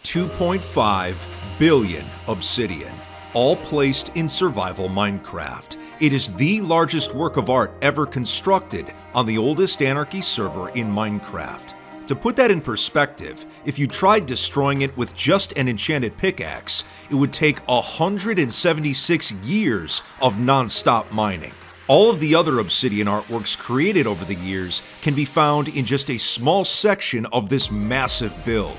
2.5 billion obsidian, all placed in survival Minecraft. It is the largest work of art ever constructed on the oldest anarchy server in Minecraft. To put that in perspective, if you tried destroying it with just an enchanted pickaxe, it would take 176 years of non-stop mining. All of the other obsidian artworks created over the years can be found in just a small section of this massive build.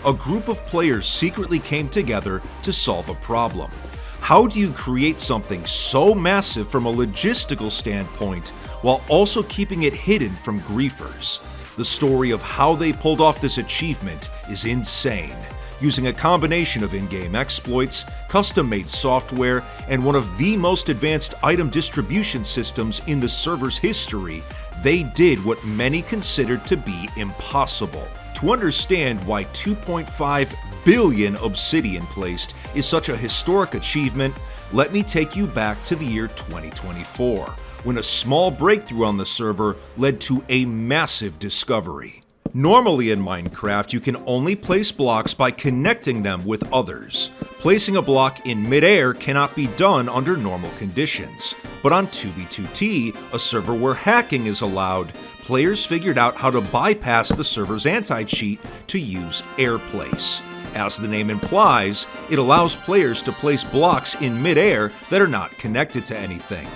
A group of players secretly came together to solve a problem. How do you create something so massive from a logistical standpoint while also keeping it hidden from griefers? The story of how they pulled off this achievement is insane. Using a combination of in-game exploits, custom-made software, and one of the most advanced item distribution systems in the server's history, they did what many considered to be impossible. To understand why 2.5 billion obsidian placed is such a historic achievement, let me take you back to the year 2024, when a small breakthrough on the server led to a massive discovery. Normally in Minecraft, you can only place blocks by connecting them with others. Placing a block in midair cannot be done under normal conditions. But on 2b2t, a server where hacking is allowed, players figured out how to bypass the server's anti-cheat to use air place. As the name implies, it allows players to place blocks in midair that are not connected to anything.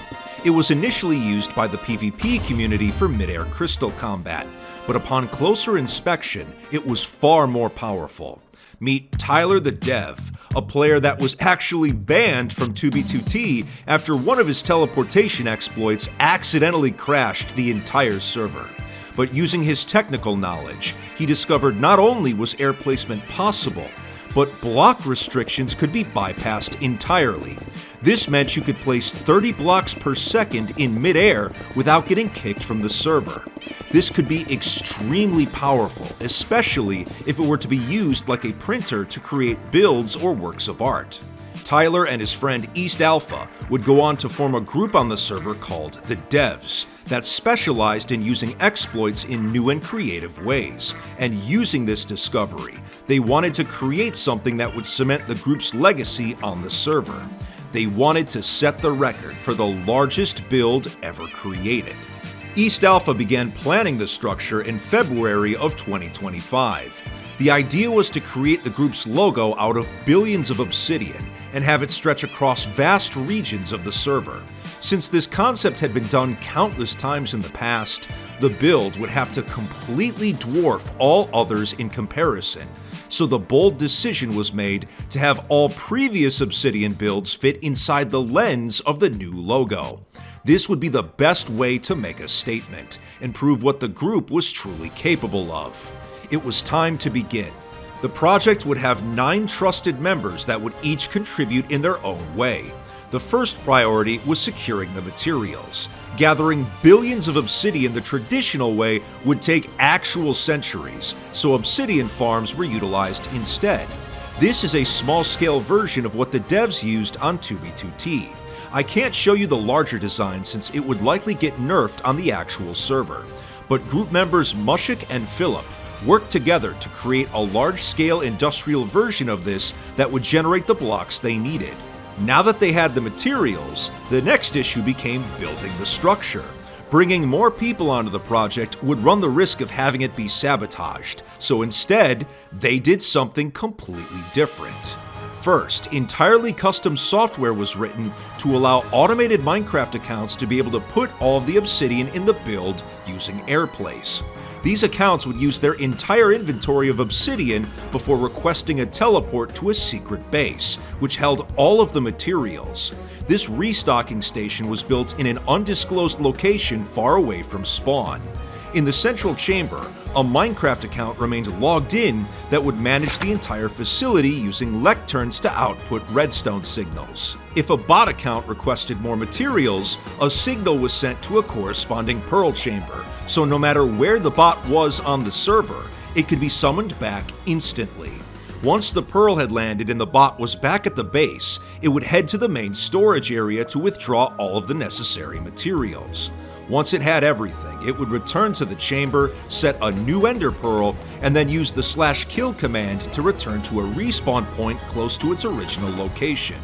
It was initially used by the PvP community for midair crystal combat, but upon closer inspection, it was far more powerful. Meet TylerTheDev, a player that was actually banned from 2b2t after one of his teleportation exploits accidentally crashed the entire server. But using his technical knowledge, he discovered not only was air placement possible, but block restrictions could be bypassed entirely. This meant you could place 30 blocks per second in midair without getting kicked from the server. This could be extremely powerful, especially if it were to be used like a printer to create builds or works of art. Tyler and his friend EastAlpha would go on to form a group on the server called the Devs that specialized in using exploits in new and creative ways. And using this discovery, they wanted to create something that would cement the group's legacy on the server. They wanted to set the record for the largest build ever created. EastAlpha began planning the structure in February of 2025. The idea was to create the group's logo out of billions of obsidian and have it stretch across vast regions of the server. Since this concept had been done countless times in the past, the build would have to completely dwarf all others in comparison. So the bold decision was made to have all previous obsidian builds fit inside the lens of the new logo. This would be the best way to make a statement and prove what the group was truly capable of. It was time to begin. The project would have 9 trusted members that would each contribute in their own way. The first priority was securing the materials. Gathering billions of obsidian the traditional way would take actual centuries, so obsidian farms were utilized instead. This is a small-scale version of what the devs used on 2b2t. I can't show you the larger design since it would likely get nerfed on the actual server, but group members Musheck and Philip worked together to create a large-scale industrial version of this that would generate the blocks they needed. Now that they had the materials, the next issue became building the structure. Bringing more people onto the project would run the risk of having it be sabotaged, so instead, they did something completely different. First, entirely custom software was written to allow automated Minecraft accounts to be able to put all of the obsidian in the build using airplace. These accounts would use their entire inventory of obsidian before requesting a teleport to a secret base, which held all of the materials. This restocking station was built in an undisclosed location far away from spawn. In the central chamber, a Minecraft account remained logged in that would manage the entire facility using lecterns to output redstone signals. If a bot account requested more materials, a signal was sent to a corresponding pearl chamber, so no matter where the bot was on the server, it could be summoned back instantly. Once the pearl had landed and the bot was back at the base, it would head to the main storage area to withdraw all of the necessary materials. Once it had everything, it would return to the chamber, set a new ender pearl, and then use the /kill command to return to a respawn point close to its original location.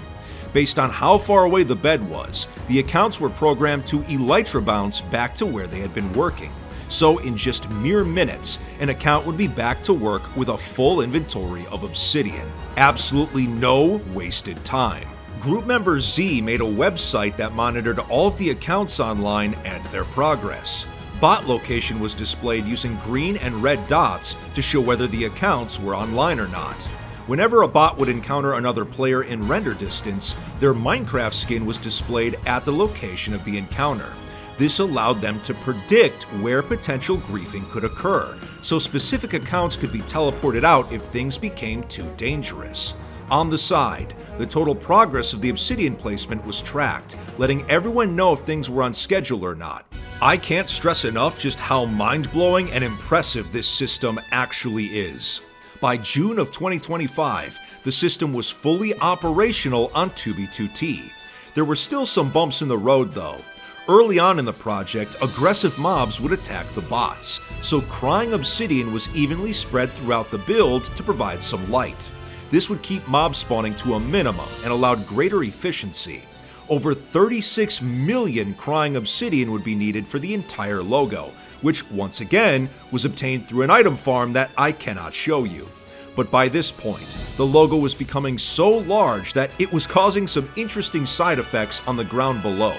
Based on how far away the bed was, the accounts were programmed to elytra bounce back to where they had been working. So in just mere minutes, an account would be back to work with a full inventory of obsidian. Absolutely no wasted time. Group member Z made a website that monitored all of the accounts online and their progress. Bot location was displayed using green and red dots to show whether the accounts were online or not. Whenever a bot would encounter another player in render distance, their Minecraft skin was displayed at the location of the encounter. This allowed them to predict where potential griefing could occur, so specific accounts could be teleported out if things became too dangerous. On the side, the total progress of the obsidian placement was tracked, letting everyone know if things were on schedule or not. I can't stress enough just how mind-blowing and impressive this system actually is. By June of 2025, the system was fully operational on Tooie. There were still some bumps in the road though. Early on in the project, aggressive mobs would attack the bots, so crying obsidian was evenly spread throughout the build to provide some light. This would keep mob spawning to a minimum and allowed greater efficiency. Over 36 million crying obsidian would be needed for the entire logo, which once again was obtained through an item farm that I cannot show you. But by this point, the logo was becoming so large that it was causing some interesting side effects on the ground below.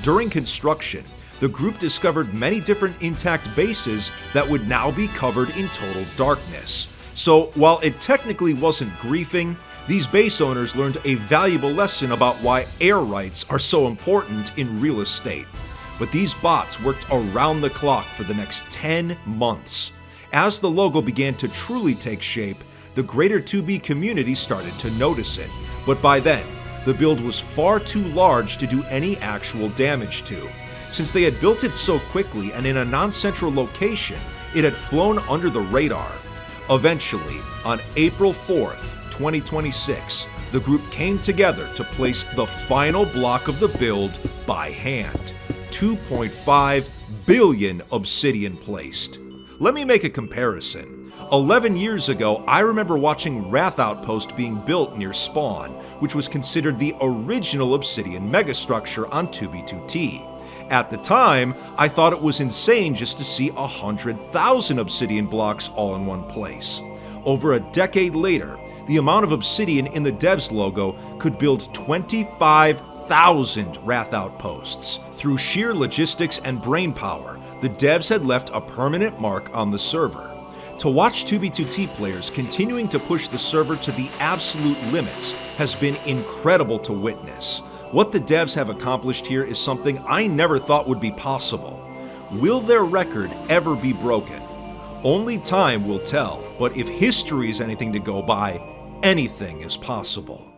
During construction, the group discovered many different intact bases that would now be covered in total darkness. So while it technically wasn't griefing, these base owners learned a valuable lesson about why air rights are so important in real estate. But these bots worked around the clock for the next 10 months. As the logo began to truly take shape, the greater 2B community started to notice it, but by then, the build was far too large to do any actual damage to. Since they had built it so quickly and in a non-central location, it had flown under the radar. Eventually, on April 4th, 2026, the group came together to place the final block of the build by hand. 2.5 billion obsidian placed. Let me make a comparison. 11 years ago, I remember watching Wrath Outpost being built near spawn, which was considered the original obsidian megastructure on Tooie. At the time, I thought it was insane just to see 100,000 obsidian blocks all in one place. Over a decade later, the amount of obsidian in the dev's logo could build 25,000 Wrath Outposts. Through sheer logistics and brainpower, the devs had left a permanent mark on the server. To watch Tooie players continuing to push the server to the absolute limits has been incredible to witness. What the devs have accomplished here is something I never thought would be possible. Will their record ever be broken? Only time will tell, but if history is anything to go by, anything is possible.